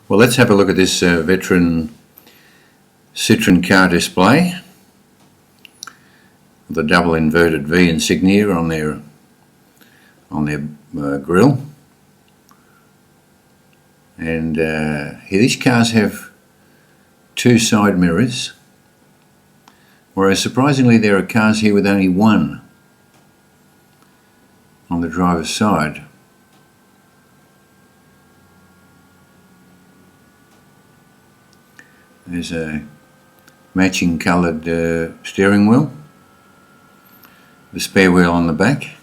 Well, let's have a look at this veteran Citroen car display. The double inverted V insignia on their grille, and here these cars have two side mirrors, whereas surprisingly there are cars here with only one on the driver's side. There's a matching coloured steering wheel, the spare wheel on the back.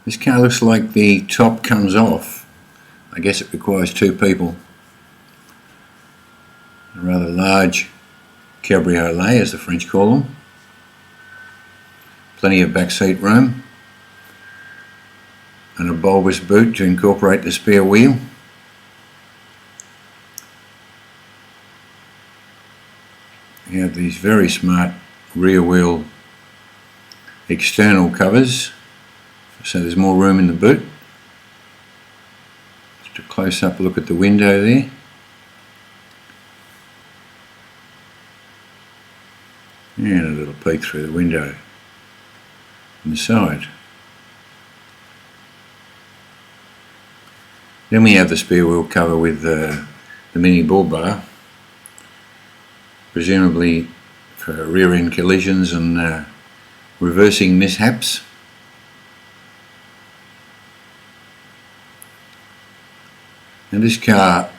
This car looks like the top comes off. I guess it requires two people. A rather large cabriolet, as the French call them. Plenty of back seat room, and a bulbous boot to incorporate the spare wheel. You have these very smart rear wheel external covers, so there's more room in the boot. Just a close-up look at the window there. And a little peek through the window on the side. Then we have the spare wheel cover with the mini bull bar, presumably for rear end collisions and reversing mishaps. And this car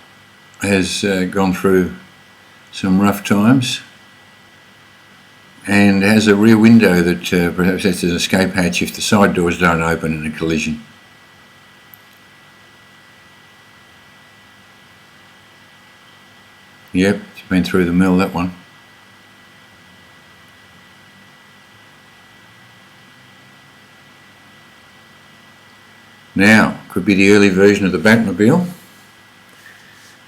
has gone through some rough times and has a rear window that perhaps has an escape hatch if the side doors don't open in a collision. Yep, it's been through the mill, that one. Now, could be the early version of the Batmobile.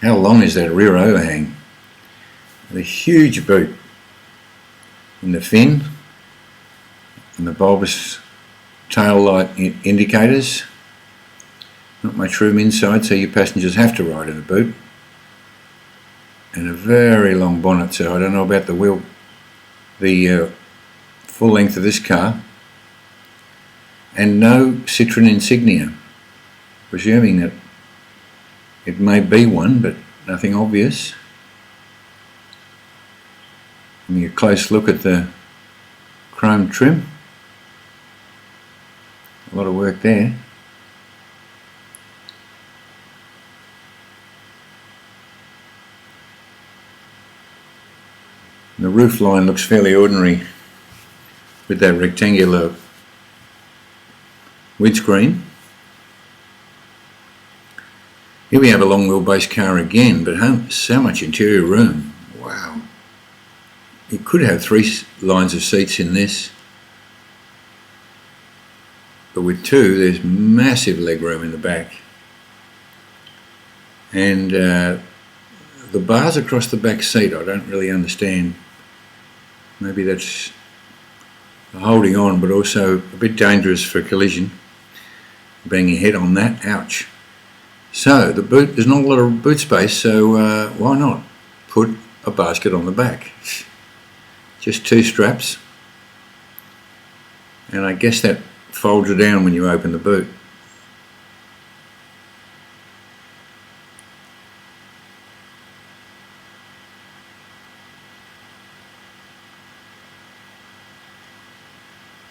How long is that rear overhang? The huge boot in the fin and the bulbous tail light indicators. Not much room inside, so your passengers have to ride in the boot. And a very long bonnet, so I don't know about the full length of this car. And no Citroen insignia, presuming that it may be one, but nothing obvious. Having a close look at the chrome trim. A lot of work there. The roof line looks fairly ordinary with that rectangular windscreen. Here we have a long wheelbase car again, but so much interior room. Wow. You could have three lines of seats in this, but with two there's massive leg room in the back. And the bars across the back seat I don't really understand. Maybe that's holding on, but also a bit dangerous for collision. Bang your head on that, ouch. So the boot, there's not a lot of boot space, so why not put a basket on the back? Just two straps, and I guess that folds it down when you open the boot.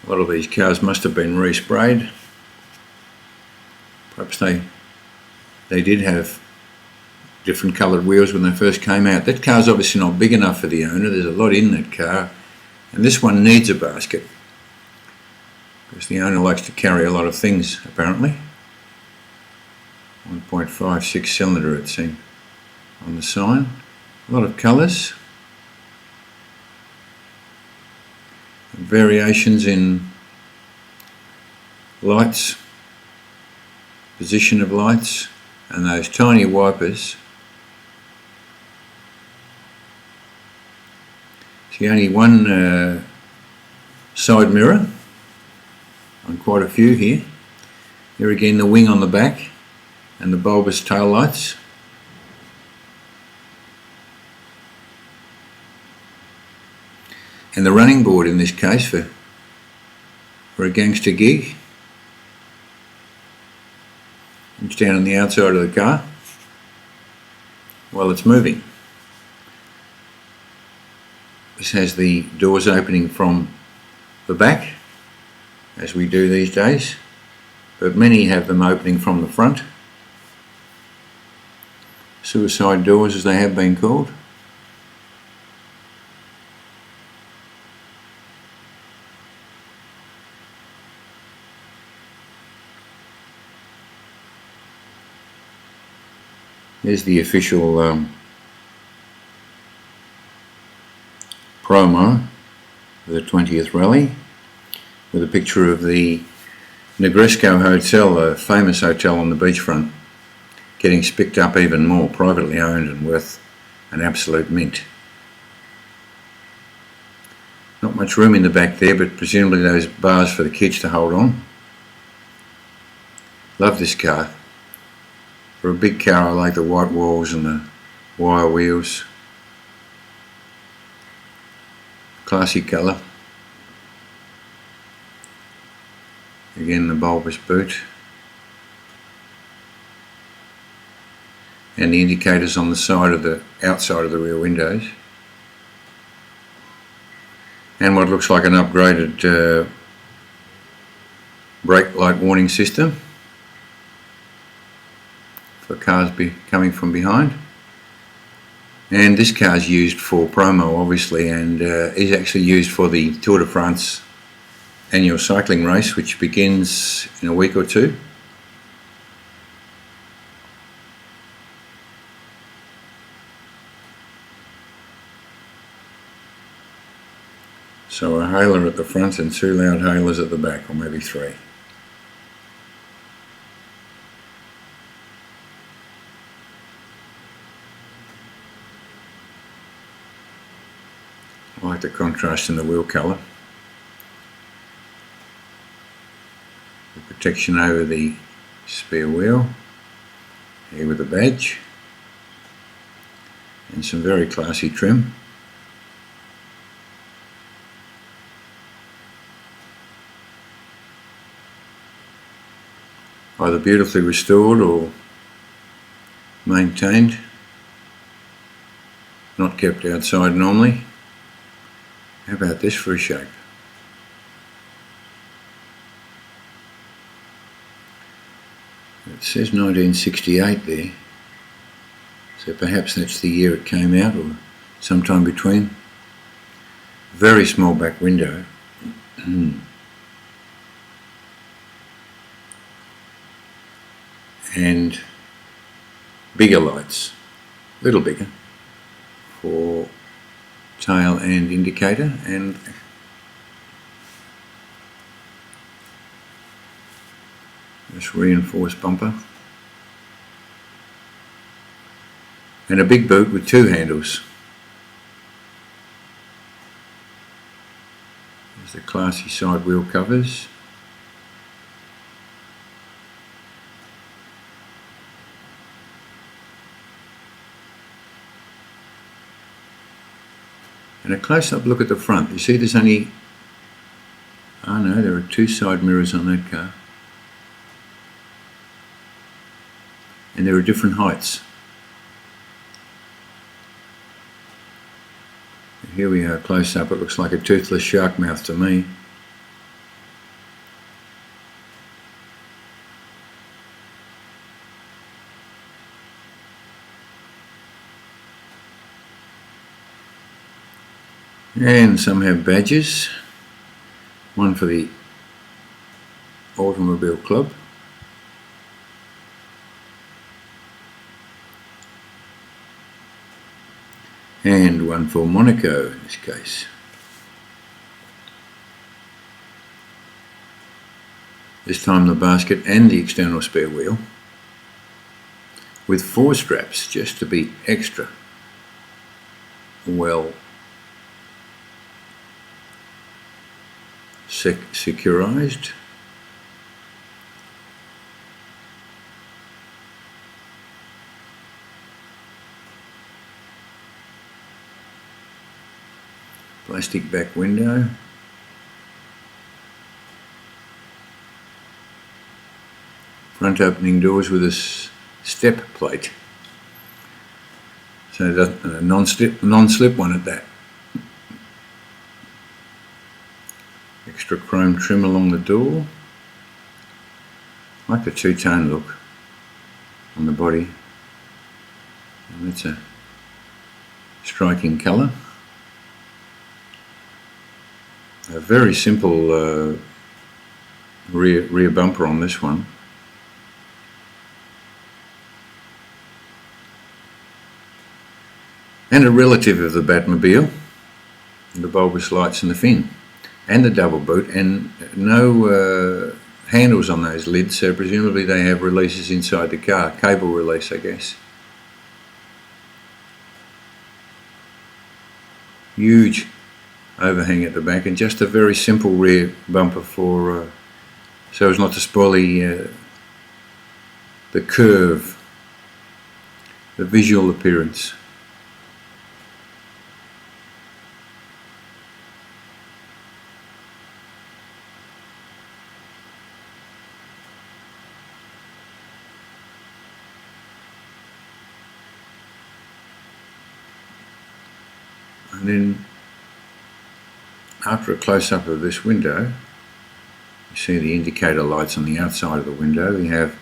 A lot of these cars must have been resprayed. Perhaps they did have different coloured wheels when they first came out. That car's obviously not big enough for the owner. There's a lot in that car, and this one needs a basket because the owner likes to carry a lot of things, apparently. 1.56 cylinder it's in on the sign. A lot of colours. Variations in lights, position of lights, and those tiny wipers. See, only one side mirror on quite a few here. Here again the wing on the back and the bulbous tail lights. and the running board in this case for a gangster gig. It's down on the outside of the car while it's moving. This has the doors opening from the back, as we do these days, but many have them opening from the front. Suicide doors, as they have been called. There's the official promo for the 20th rally, with a picture of the Negresco Hotel, a famous hotel on the beachfront, getting spicked up even more, privately owned and worth an absolute mint. Not much room in the back there, but presumably those bars for the kids to hold on. Love this car. For a big car, I like the white walls and the wire wheels. Classy colour. Again, the bulbous boot. And the indicators on the side of the outside of the rear windows. And what looks like an upgraded brake light warning system for cars coming from behind. And this car is used for promo, obviously, and is actually used for the Tour de France annual cycling race, which begins in a week or two. So a hailer at the front and two loud hailers at the back, or maybe three. I like the contrast in the wheel colour. The protection over the spare wheel, here with the badge, and some very classy trim. Either beautifully restored or maintained, not kept outside normally. How about this for a shape? It says 1968 there, so perhaps that's the year it came out, or sometime between. Very small back window. And bigger lights, a little bigger, for tail and indicator, and this reinforced bumper, and a big boot with two handles. There's the classy side wheel covers. And a close-up look at the front. You see there's only, oh no, there are two side mirrors on that car. And there are different heights. And here we are, close-up. It looks like a toothless shark mouth to me. And some have badges, one for the Automobile Club, and one for Monaco in this case. This time the basket and the external spare wheel, with 4 straps just to be extra well securized. plastic back window. Front opening doors with a step plate. So that's a non-slip one at that. Extra chrome trim along the door. I like the two-tone look on the body. And that's a striking colour. A very simple rear bumper on this one. And a relative of the Batmobile, the bulbous lights and the fin, and the double boot, and no handles on those lids, so presumably they have releases inside the car, cable release I guess. Huge overhang at the back, and just a very simple rear bumper for so as not to spoil the curve, the visual appearance. And then after a close-up of this window, you see the indicator lights on the outside of the window. We have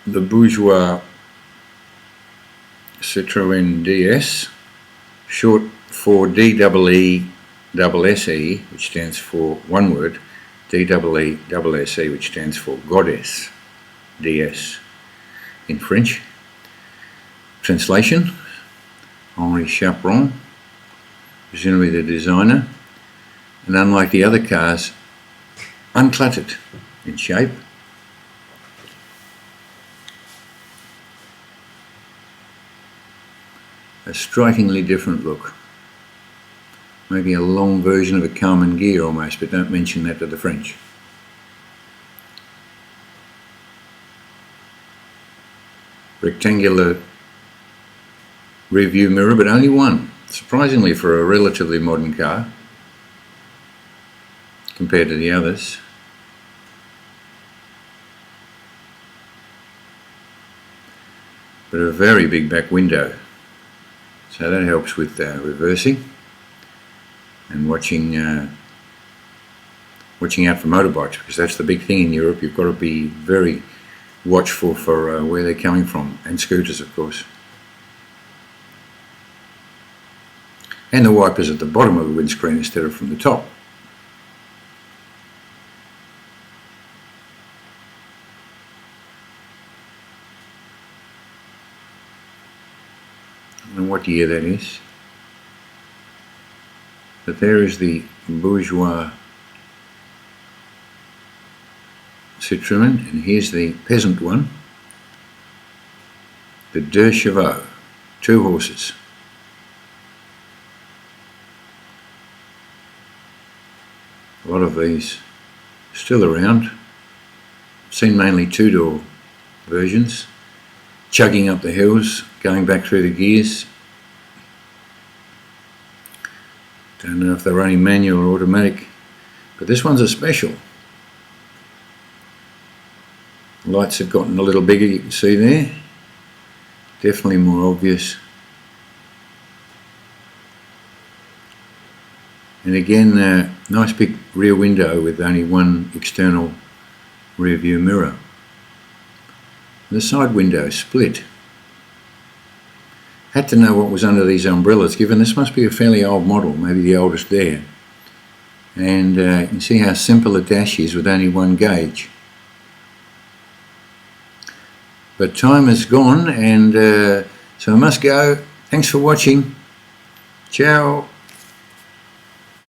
the bourgeois Citroen DS, short for DEESE, which stands for one word, DEESE, which stands for Goddess, DS in French. Translation: Henri Chaperon, presumably the designer, and unlike the other cars, uncluttered in shape. A strikingly different look. Maybe a long version of a Carmen gear almost, but don't mention that to the French. Rectangular rear view mirror, but only one, surprisingly for a relatively modern car compared to the others. But a very big back window, so that helps with reversing and watching out for motorbikes, because that's the big thing in Europe. You've got to be very watchful for where they're coming from, and scooters of course. And the wipers at the bottom of the windscreen instead of from the top. I don't know what year that is, but there is the bourgeois Citroen, and here's the peasant one, the Deux Chevaux, 2 horses. A lot of these still around. I've seen mainly 2-door versions, chugging up the hills, going back through the gears. Don't know if they're running manual or automatic, but this one's a special. Lights have gotten a little bigger, you can see there. Definitely more obvious. And again, nice big rear window with only one external rear view mirror. The side window split. Had to know what was under these umbrellas, given this must be a fairly old model, maybe the oldest there. And you can see how simple the dash is with only one gauge. But time has gone, and so I must go. Thanks for watching. Ciao.